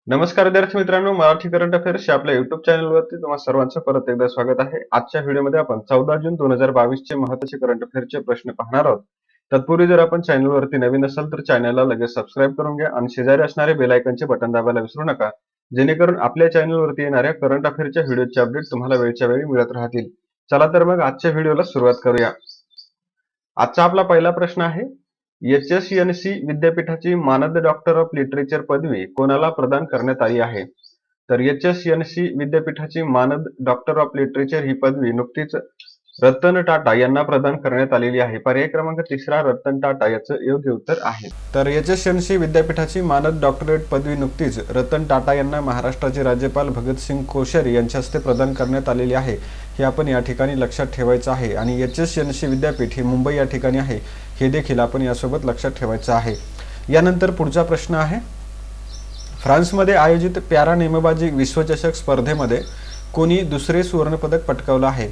नमस्कार विद्यार्थी मित्रांनो, मराठी करंट अफेअर्सच्या आपल्या युट्यूब चॅनलवरती तुम्हा सर्वांचं परत एकदा स्वागत आहे. आजच्या व्हिडिओमध्ये आपण 14 जून 2022 चे महत्त्वाचे करंट अफेअर्सचे प्रश्न पाहणार आहोत. तत्पूर्वी जर आपण चॅनलवरती नवीन असाल तर चॅनलला लगेच सबस्क्राईब करून घ्या आणि शेजारी असणारे बेल आयकॉनचे बटन दाबायला विसरू नका, जेणेकरून आपल्या चॅनलवरती येणाऱ्या करंट अफेअर्सच्या व्हिडिओचे अपडेट तुम्हाला वेळच्या वेळी मिळत राहतील. चला तर मग आजच्या व्हिडिओला सुरुवात करूया. आजचा आपला पहिला प्रश्न आहे, HSNC विद्यापीठाची मानद डॉक्टर ऑफ लिटरेचर पदवी कोणाला प्रदान करण्यात आली आहे? तर HSNC विद्यापीठाची मानद डॉक्टर ऑफ लिटरेचर ही पदवी नुकतीच रतन टाटा यांना प्रदान करण्यात आलेली आहे. पर्याय क्रमांक 3 रतन टाटा याचं योग्य उत्तर आहे. तर HSNC विद्यापीठाची मानद डॉक्टरेट पदवी नुकतीच रतन टाटा यांना महाराष्ट्राचे राज्यपाल भगतसिंग कोश्यारी यांच्या हस्ते प्रदान करण्यात आलेली आहे. हे आपण या ठिकाणी लक्षात ठेवायचं आहे आणि HSNC विद्यापीठ हे मुंबई या ठिकाणी आहे, हे देखील आपण यासोबत लक्षात ठेवायचं आहे. यानंतर पुढचा प्रश्न आहे, फ्रान्समध्ये आयोजित पॅरा नेमबाजी विश्वचषक स्पर्धेमध्ये कोणी दुसरे सुवर्णपदक पटकावलं आहे?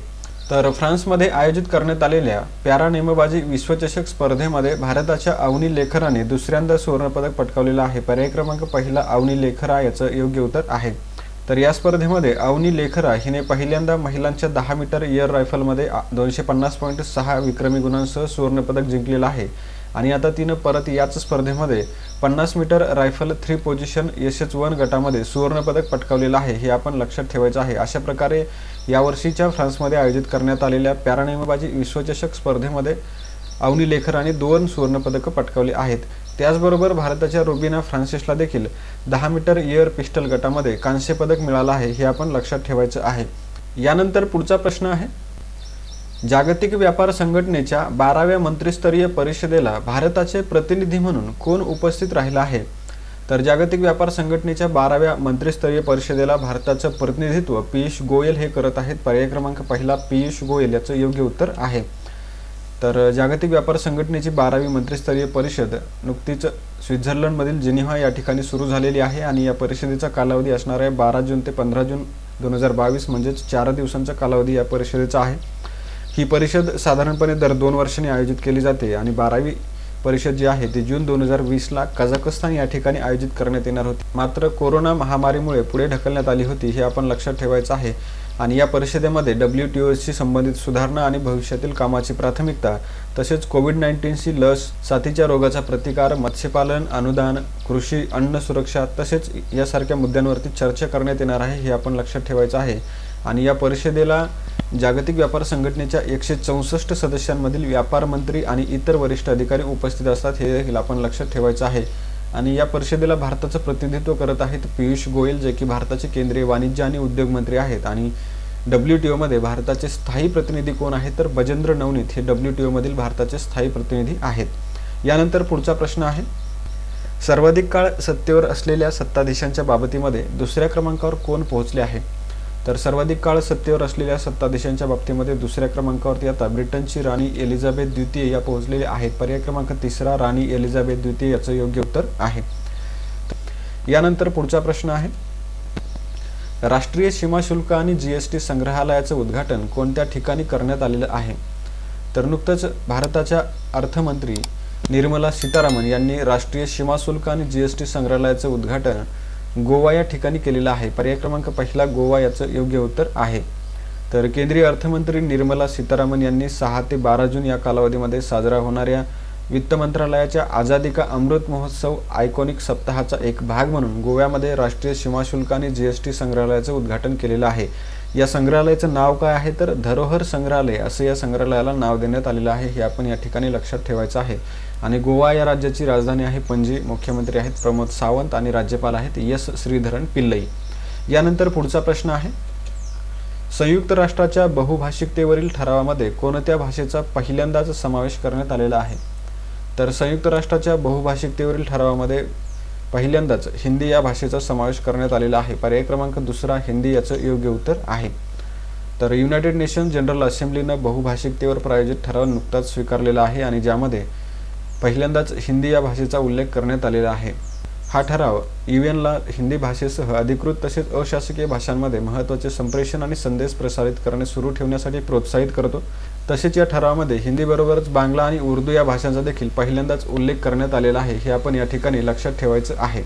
तर फ्रान्समध्ये आयोजित करण्यात आलेल्या पॅरा नेमबाजी विश्वचषक स्पर्धेमध्ये भारताच्या अवनी लेखराने दुसऱ्यांदा सुवर्णपदक पटकावलेलं आहे. पर्याय क्रमांक 1 अवनी लेखरा याचं योग्य उत्तर आहे. तर या स्पर्धेमध्ये अवनी लेखरा हिने पहिल्यांदा महिलांच्या 10 मीटर एअर रायफलमध्ये 250.6 विक्रमी गुणांसह सुवर्णपदक जिंकलेलं आहे आणि आता तिनं परत याच स्पर्धेमध्ये 50 मीटर रायफल 3 पोझिशन SS1 गटामध्ये सुवर्णपदक पटकावलेलं आहे, हे आपण लक्षात ठेवायचं आहे. अशा प्रकारे यावर्षीच्या फ्रान्समध्ये आयोजित करण्यात आलेल्या पॅरा नेमबाजी विश्वचषक स्पर्धेमध्ये अवनी लेखराने 2 सुवर्णपदकं पटकावली आहेत. त्याचबरोबर भारताच्या रुबिना फ्रान्सिसला देखील 10 मीटर एअर पिस्टल गटामध्ये कांस्य पदक मिळालं आहे, हे आपण लक्षात ठेवायचं आहे. यानंतर पुढचा प्रश्न आहे, जागतिक व्यापार संघटनेच्या 12व्या मंत्रिस्तरीय परिषदेला भारताचे प्रतिनिधी म्हणून कोण उपस्थित राहिला आहे? तर जागतिक व्यापार संघटनेच्या 12व्या मंत्रिस्तरीय परिषदेला भारताचं प्रतिनिधित्व पीयूष गोयल हे करत आहेत. पर्याय क्रमांक 1 पीयूष गोयल याचं योग्य उत्तर आहे. तर जागतिक व्यापार संघटनेची 12वी मंत्रिस्तरीय परिषद नुकतीच स्वित्झर्लंडमधील जिनिव्हा या ठिकाणी सुरू झालेली आहे आणि या परिषदेचा कालावधी असणार आहे 12 जून ते 15 जून 2022, म्हणजेच 4 दिवसांचा कालावधी या परिषदेचा आहे. ही परिषद साधारणपणे दर 2 वर्षांनी आयोजित केली जाते आणि 12वी परिषद जी आहे ती जून 2020ला कझाकस्तान या ठिकाणी आयोजित करण्यात येणार होती. मात्र कोरोना महामारीमुळे पुढे ढकलण्यात आली होती, हे आपण लक्षात ठेवायचं आहे. आणि या परिषदेमध्ये WTOशी संबंधित सुधारणा आणि भविष्यातील कामाची प्राथमिकता, तसेच कोविड-19ची लस, साथीच्या रोगाचा प्रतिकार, मत्स्यपालन, अनुदान, कृषी, अन्न सुरक्षा तसेच यासारख्या मुद्द्यांवरती चर्चा करण्यात येणार आहे, हे आपण लक्षात ठेवायचं आहे. आणि या परिषदेला जागतिक व्यापार संघटनेच्या 164 सदस्यांमधील व्यापार मंत्री आणि इतर वरिष्ठ अधिकारी उपस्थित असतात, हे देखील आपण लक्षात ठेवायचं आहे. आणि या परिषदेला भारताचं प्रतिनिधित्व करत आहेत पीयूष गोयल, जे की भारताचे केंद्रीय वाणिज्य आणि उद्योग मंत्री आहेत. आणि WTO मध्ये भारताचे स्थायी प्रतिनिधी कोण आहेत? तर बजेंद्र नवनीत हे WTO मधील भारताचे स्थायी प्रतिनिधी आहेत. यानंतर पुढचा प्रश्न आहे, सर्वाधिक काळ सत्तेवर असलेल्या सत्ताधीशांच्या बाबतीमध्ये दुसऱ्या क्रमांकावर कोण पोहोचले आहे? तर सर्वाधिक काळ सत्तेवर असलेल्या सत्ताधीशांच्या बाबतीमध्ये दुसऱ्या क्रमांकावरती आता ब्रिटनची राणी एलिझाबेथ द्वितीय या पोहोचलेल्या आहेत. पर्याय क्रमांक 3 राणी एलिझाबेथ द्वितीय याचं योग्य उत्तर आहे. यानंतर पुढचा प्रश्न आहे, राष्ट्रीय सीमा शुल्क आणि GST संग्रहालयाचं उद्घाटन कोणत्या ठिकाणी करण्यात आलेलं आहे? तर नुकतंच भारताच्या अर्थमंत्री निर्मला सीतारामन यांनी राष्ट्रीय सीमा शुल्क आणि GST संग्रहालयाचं उद्घाटन गोवा या ठिकाणी केलेलं आहे. पर्याय क्रमांक 1 गोवा याचं योग्य उत्तर आहे. तर केंद्रीय अर्थमंत्री निर्मला सीतारामन यांनी 6 ते 12 जून या कालावधीमध्ये साजरा होणाऱ्या वित्त मंत्रालयाच्या आझादी का अमृत महोत्सव आयकॉनिक सप्ताहाचा एक भाग म्हणून गोव्यामध्ये राष्ट्रीय सीमा शुल्क आणि GST संग्रहालयाचं उद्घाटन केलेलं आहे. या संग्रहालयाचं नाव काय आहे? तर धरोहर संग्रहालय असं या संग्रहालयाला नाव देण्यात आलेलं आहे, हे आपण या ठिकाणी लक्षात ठेवायचं आहे. आणि गोवा या राज्याची राजधानी आहे पणजी. मुख्यमंत्री आहेत प्रमोद सावंत आणि राज्यपाल आहेत S श्रीधरन पिल्लई. यानंतर पुढचा प्रश्न आहे, संयुक्त राष्ट्राच्या बहुभाषिकतेवरील ठरावामध्ये कोणत्या भाषेचा पहिल्यांदाच समावेश करण्यात आलेला आहे? तर संयुक्त राष्ट्राच्या बहुभाषिकतेवरील ठरावामध्ये पहिल्यांदाच हिंदी या भाषेचा समावेश करण्यात आलेला आहे. पर्याय क्रमांक 2 हिंदी याचं योग्य उत्तर आहे. तर युनायटेड नेशन जनरल असेंब्लीनं बहुभाषिकतेवर प्रायोजित ठराव नुकताच स्वीकारलेला आहे आणि ज्यामध्ये पहिल्यांदाच हिंदी या भाषेचा उल्लेख करण्यात आलेला आहे. हा ठराव UNला हिंदी भाषेसह अधिकृत तसेच अशासकीय भाषांमध्ये महत्त्वाचे संप्रेषण आणि संदेश प्रसारित करणे सुरू ठेवण्यासाठी प्रोत्साहित करतो. तसेच या ठरावामध्ये हिंदीबरोबरच बांगला आणि उर्दू या भाषांचा देखील पहिल्यांदाच उल्लेख करण्यात आलेला आहे, हे आपण या ठिकाणी लक्षात ठेवायचं आहे.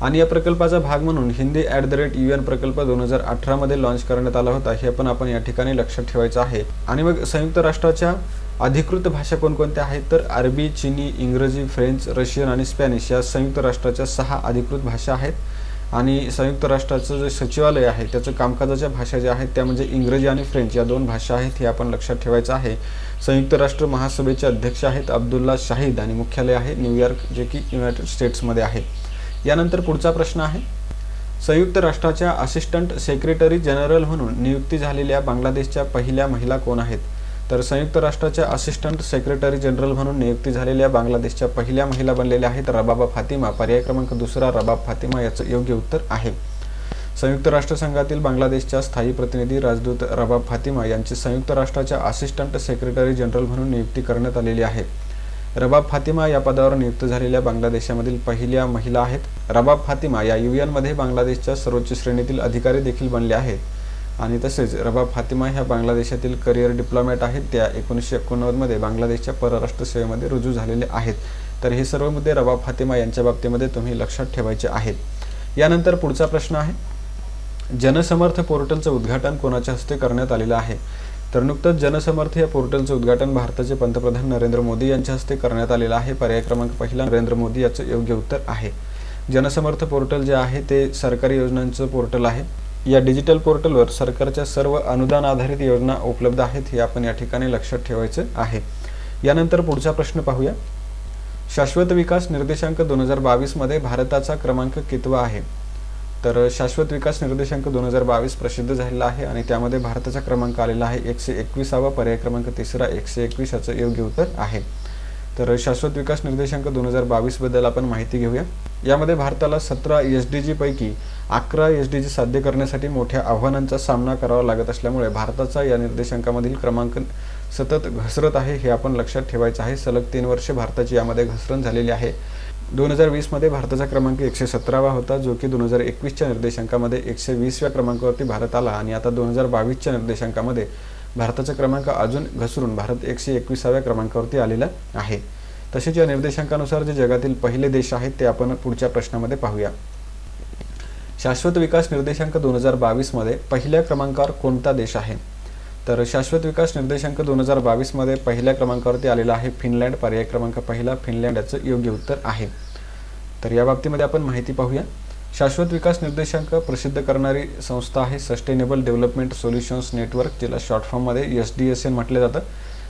आणि या प्रकल्पाचा भाग म्हणून हिंदी@UN प्रकल्प 2018 मध्ये लॉन्च करण्यात आला होता, हे पण आपण या ठिकाणी लक्षात ठेवायचं आहे। आणि मग संयुक्त राष्ट्राच्या अधिकृत भाषा कोणकोणत्या आहेत, तर अरबी, चीनी, इंग्रजी, फ्रेंच, रशियन आणि स्पॅनिश या संयुक्त राष्ट्राच्या 6 अधिकृत भाषा आहेत। आणि संयुक्त राष्ट्राचं जे सचिवालय आहे त्याचं कामकाजाच्या भाषा ज्या आहेत त्या म्हणजे इंग्रजी आणि फ्रेंच या 2 भाषा आहेत, हे आपण लक्षात ठेवायचं आहे। संयुक्त राष्ट्र महासभेचे अध्यक्ष आहेत अब्दुल्ला शाहिद आणि मुख्यालय आहे न्यूयॉर्क, जे की युनायटेड स्टेट्समध्ये आहे। यानंतर पुढचा प्रश्न आहे, संयुक्त राष्ट्राच्या असिस्टंट सेक्रेटरी जनरल म्हणून नियुक्ती झालेल्या बांगलादेशच्या पहिल्या महिला कोण आहेत, तर संयुक्त राष्ट्राच्या असिस्टंट सेक्रेटरी जनरल म्हणून नियुक्ती झालेल्या बांगलादेशच्या पहिल्या महिला बनलेल्या आहेत रबाबा फातिमा। पर्याय क्रमांक 2 रबाब फातिमा याचं योग्य उत्तर आहे। संयुक्त राष्ट्रसंघातील बांगलादेशच्या स्थायी प्रतिनिधी राजदूत रबाब फातिमा यांची संयुक्त राष्ट्राच्या असिस्टंट सेक्रेटरी जनरल म्हणून नियुक्ती करण्यात आलेली आहे। रबाब फातिमा या पदावर नियुक्त झालेल्या बांगलादेशामधील पहिल्या महिला आहेत। रबाब फातिमा या UN मध्ये बांगलादेशच्या सर्वोच्च श्रेणीतील अधिकारी देखील बनले आहेत। आणि तसेच रबाब फातिमा ह्या बांगलादेशातील करिअर डिप्लोमॅट आहेत, त्या 1989 मध्ये बांगलादेशच्या परराष्ट्र सेवेमध्ये रुजू झालेले आहेत। तर हे सर्व मुद्दे रबाब फातिमा यांच्या बाबतीमध्ये तुम्ही लक्षात ठेवायचे आहेत। यानंतर पुढचा प्रश्न आहे, जनसमर्थ पोर्टलचं उद्घाटन कोणाच्या हस्ते करण्यात आलेलं आहे, तर नुकतंच जनसमर्थ या पोर्टलचं उद्घाटन भारताचे पंतप्रधान नरेंद्र मोदी यांच्या हस्ते करण्यात आलेलं आहे। पर्याय क्रमांक 1 नरेंद्र मोदी याचं योग्य उत्तर आहे। जनसमर्थ पोर्टल जे आहे ते सरकारी योजनांचं पोर्टल आहे। या डिजिटल पोर्टलवर सरकारच्या सर्व अनुदान आधारित योजना उपलब्ध आहेत, हे आपण या ठिकाणी लक्षात ठेवायचं आहे। यानंतर पुढचा प्रश्न पाहूया, शाश्वत विकास निर्देशांक 2022 मध्ये भारताचा क्रमांक कितवा आहे, तर शाश्वत विकास निर्देशांक 2022 प्रसिद्ध झालेला आहे आणि त्यामध्ये भारताचा क्रमांक आलेला आहे 121वा। पर्याय क्रमांक 3 121 याचं योग्य उत्तर आहे। तर शाश्वत विकास निर्देशांक 2022 बद्दल आपण माहिती घेऊया। यामध्ये भारताला 17 SDG पैकी 11 SDG साध्य करण्यासाठी मोठ्या आव्हानांचा सामना करावा लागत असल्यामुळे भारताचा या निर्देशांकामधील क्रमांक सतत घसरत आहे, हे आपण लक्षात ठेवायचं आहे। सलग 3 वर्षे भारताची यामध्ये घसरण झालेली आहे। 2020 मध्ये भारताचा क्रमांक 117वा होता, जो की 2021च्या निर्देशांकामध्ये 120व्या क्रमांकावरती भारत आला आणि आता 2022च्या निर्देशांकामध्ये भारताचा क्रमांक अजून घसरून भारत 121व्या क्रमांकावरती आलेला आहे। तसेच या निर्देशांकानुसार जे जगातील पहिले देश आहेत ते आपण पुढच्या प्रश्नामध्ये पाहूया। शाश्वत विकास निर्देशांक 2022 मध्ये पहिल्या क्रमांकावर कोणता देश आहे, तर शाश्वत विकास निर्देशांक 2022 मध्ये पहिल्या क्रमांकावरती आलेला आहे फिनलँड। पर्याय क्रमांक 1 फिनलँड याचं योग्य उत्तर आहे। तर या बाबतीमध्ये आपण माहिती पाहूया। शाश्वत विकास निर्देशांक प्रसिद्ध करणारी संस्था आहे सस्टेनेबल डेव्हलपमेंट सोल्युशन्स नेटवर्क, जिला शॉर्ट फॉर्ममध्ये SDSN म्हटले जातं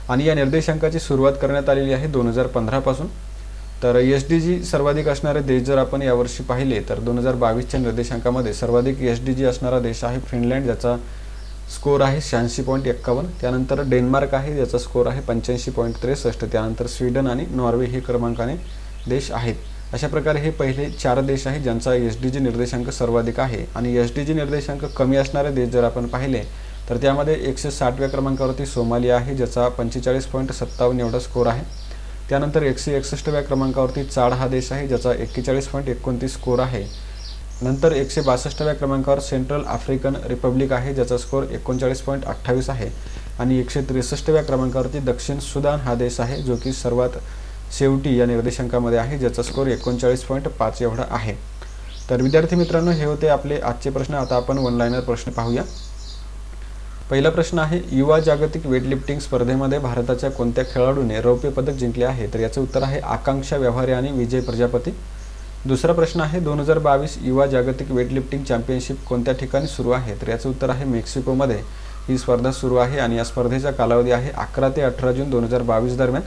आणि या निर्देशांकाची सुरुवात करण्यात आलेली आहे 2015 पासून। तर SDG सर्वाधिक असणारे देश जर आपण यावर्षी पाहिले तर 2022च्या निर्देशांकामध्ये सर्वाधिक SDG असणारा देश आहे फिनलँड, ज्याचा स्कोर आहे 86.51। त्यानंतर डेन्मार्क आहे, ज्याचा स्कोर आहे 85.63। त्यानंतर स्वीडन आणि नॉर्वे हे क्रमांकाने देश आहेत। अशा प्रकारे हे पहिले 4 देश आहेत ज्यांचा SDG निर्देशांक सर्वाधिक आहे। आणि SDG निर्देशांक कमी असणारे देश जर आपण पाहिले तर त्यामध्ये 160व्या क्रमांकावरती सोमालिया आहे, ज्याचा 45.57 एवढा स्कोर आहे। त्यानंतर 161व्या क्रमांकावरती चाड हा देश आहे, ज्याचा 41.29 स्कोर आहे। नंतर 162व्या क्रमांकावर सेंट्रल आफ्रिकन रिपब्लिक आहे, ज्याचा स्कोर 39.28 आहे। आणि 163व्या क्रमांकावरती दक्षिण सुदान हा देश आहे, जो की सर्वात शेवटी या निर्देशांकामध्ये आहे, ज्याचा स्कोर 39.5 एवढा आहे। तर विद्यार्थी मित्रांनो, हे होते आपले आजचे प्रश्न। आता आपण वन लाइनर प्रश्न पाहूया। पहिला प्रश्न आहे, युवा जागतिक वेटलिफ्टिंग स्पर्धेमध्ये भारताच्या कोणत्या खेळाडूने रौप्य पदक जिंकले आहे, तर याचं उत्तर आहे आकांक्षा व्यवहारे आणि विजय प्रजापती। दुसरा प्रश्न आहे, 2022 युवा जागतिक वेटलिफ्टिंग चॅम्पियनशिप कोणत्या ठिकाणी सुरू आहे, तर याचं उत्तर आहे मेक्सिकोमध्ये ही स्पर्धा सुरू आहे आणि या स्पर्धेचा कालावधी आहे 11 ते 18 जून 2022 दरम्यान।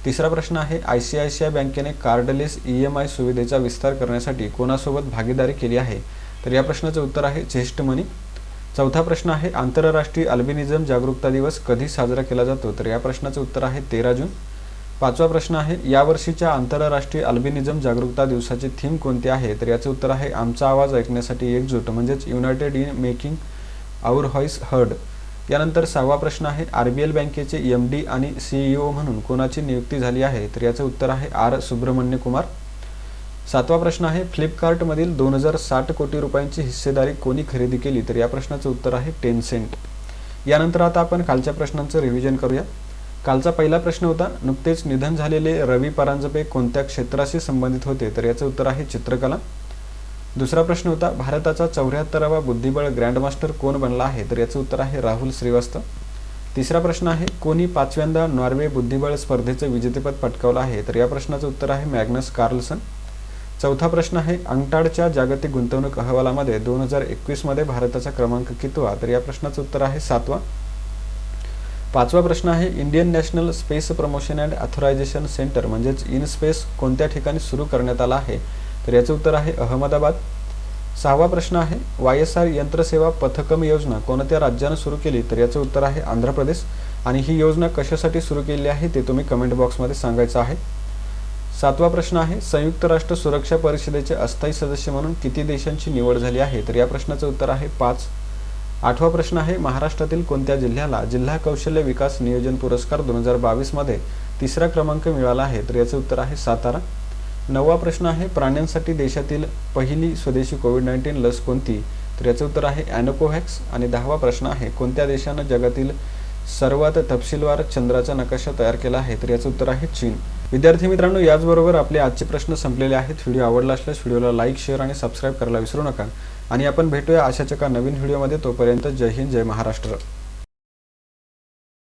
तिसरा प्रश्न आहे, ICICI बँकेने कार्डलेस EMI सुविधेचा विस्तार करण्यासाठी कोणासोबत भागीदारी केली आहे, तर या प्रश्नाचं उत्तर आहे झेस्ट मनी। चौथा प्रश्न आहे, आंतरराष्ट्रीय अल्बिनिझम जागरूकता दिवस कधी साजरा केला जातो, तर या प्रश्नाचं उत्तर आहे 13 जून। पाचवा प्रश्न आहे, यावर्षीच्या आंतरराष्ट्रीय अल्बिनिझम जागरूकता दिवसाची थीम कोणती आहे, तर याचं उत्तर आहे आमचा आवाज ऐकण्यासाठी एकजूट, म्हणजेच united in making our voice heard. यानंतर 6वा प्रश्न आहे, RBL बँकेचे MD आणि CEO म्हणून कोणाची नियुक्ती झाली आहे, तर याचं उत्तर आहे R सुब्रमण्य कुमार। 7वा प्रश्न आहे, फ्लिपकार्टमधील 2060 कोटी रुपयांची हिस्सेदारी कोणी खरेदी केली, तर या प्रश्नाचं उत्तर आहे टेन्सेंट। यानंतर आता आपण खालच्या प्रश्नांचं रिव्हिजन करूया। कालचा पहिला प्रश्न होता, नुकतेच निधन झालेले रवी परांजपे कोणत्या क्षेत्राशी संबंधित होते, तर याचं उत्तर आहे चित्रकला। दुसरा प्रश्न होता, भारताचा 74वा बुद्धिबळ ग्रँडमास्टर कोण बनला आहे? तर याचं उत्तर आहे राहुल श्रीवास्तव. तिसरा प्रश्न आहे, कोणी 5व्यांदा नॉर्वे बुद्धिबळ स्पर्धेचं विजेतेपद पटकावलं आहे? तर या प्रश्नाचं उत्तर आहे मॅग्नस कार्लसन. चौथा प्रश्न आहे, अंगटाडच्या जागतिक गुंतवणूक अहवालामध्ये 2021 मध्ये भारताचा क्रमांक कितवा? तर या प्रश्नाचं उत्तर आहे 7वा. पाचवा प्रश्न आहे, Indian national space promotion and authorisation centre म्हणजेच इनस्पेस कोणत्या ठिकाणी सुरू करण्यात आला आहे? तर याचं उत्तर आहे अहमदाबाद. सहावा प्रश्न आहे, YSR यंत्रसेवा पथकम योजना कोणत्या राज्यानं सुरू केली? तर याचं उत्तर आहे आंध्र प्रदेश. आणि ही योजना कशासाठी सुरू केली आहे ते तुम्ही कमेंट बॉक्समध्ये सांगायचं आहे. सातवा प्रश्न आहे, संयुक्त राष्ट्र सुरक्षा परिषदेचे अस्थायी सदस्य म्हणून किती देशांची निवड झाली आहे? तर या प्रश्नाचं उत्तर आहे 5. आठवा प्रश्न आहे, महाराष्ट्रातील कोणत्या जिल्ह्याला जिल्हा कौशल्य विकास नियोजन पुरस्कार 2022 मध्ये तिसरा क्रमांक मिळाला आहे? तर याचं उत्तर आहे सातारा. नववा प्रश्न आहे, प्राण्यांसाठी देशातील पहिली स्वदेशी कोविड-19 लस कोणती? तर याचं उत्तर आहे ॲनोकोव्हॅक्स. आणि 10वा प्रश्न आहे, कोणत्या देशानं जगातील सर्वात तपशीलवार चंद्राचा नकाशा तयार केला आहे? तर याचं उत्तर आहे चीन. विद्यार्थी मित्रांनो, याचबरोबर आपले आजचे प्रश्न संपलेले आहेत. व्हिडिओ आवडला असल्यास व्हिडिओला लाईक, शेअर आणि सबस्क्राईब करायला विसरू नका. आणि आपण भेटूया अशाच एका नवीन व्हिडिओमध्ये. तोपर्यंत जय हिंद, जय महाराष्ट्र.